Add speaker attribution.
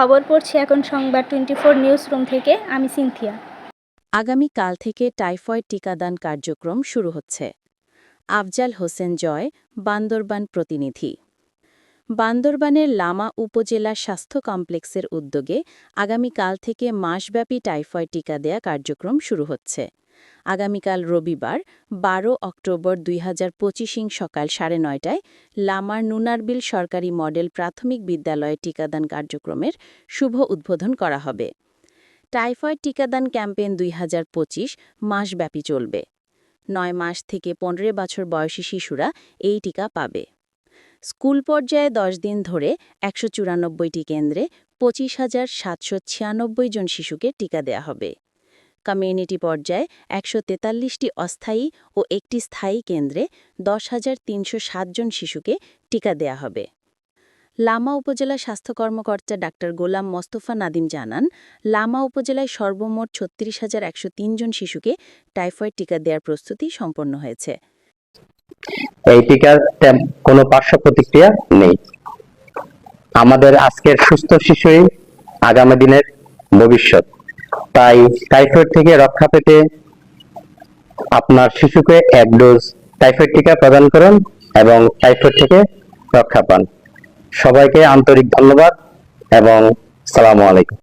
Speaker 1: খবর পড়ছি এখন সংবাদ 24 নিউজ রুম থেকে। আমি সিনথিয়া।
Speaker 2: আগামীকাল থেকে টাইফয়েড টিকাদান কার্যক্রম শুরু হচ্ছে। আফজাল হোসেন জয়, বান্দরবান প্রতিনিধি। বান্দরবানের লামা উপজেলা স্বাস্থ্য কমপ্লেক্সের উদ্যোগে আগামীকাল থেকে মাসব্যাপী টাইফয়েড টিকা দেয়া কার্যক্রম শুরু হচ্ছে। আগামীকাল রবিবার 12 অক্টোবর 2025 সকাল 9:30টায় লামার নুনারবিল সরকারি মডেল প্রাথমিক বিদ্যালয়ে টিকাদান কার্যক্রমের শুভ উদ্বোধন করা হবে। টাইফয়েড টিকাদান ক্যাম্পেইন 2025 মাসব্যাপী চলবে। 9 মাস থেকে 15 বছর বয়সী শিশুরা এই টিকা পাবে। স্কুল পর্যায়ে 10 দিন ধরে 194টি কেন্দ্রে 25,796 জন শিশুকে টিকা দেয়া হবে। কমিউনিটি পর্যায়ে 143টি অস্থায়ী ও একটি স্থায়ী কেন্দ্রে 10,307 জন শিশুকে টিকা দেয়া হবে। লামা উপজেলা স্বাস্থ্য কর্মকর্তা ডাক্তার গোলাম মোস্তফা নাদিম জানান, লামা উপজেলায় সর্বমোট 36,103 জন শিশুকে টাইফয়েড টিকা দেওয়ার প্রস্তুতি সম্পন্ন হয়েছে।
Speaker 3: এই টিকার কোনো পার্শ্ব প্রতিক্রিয়া নেই। আমাদের আজকের সুস্থ শিশুই আগামী দিনের ভবিষ্যৎ। তাই টাইফয়েড থেকে রক্ষা পেতে আপনার শিশুকে 1 ডোজ টাইফয়েড টিকা প্রদান করুন এবং টাইফয়েড থেকে রক্ষা পান। সবাইকে আন্তরিক ধন্যবাদ এবং আসসালামু আলাইকুম।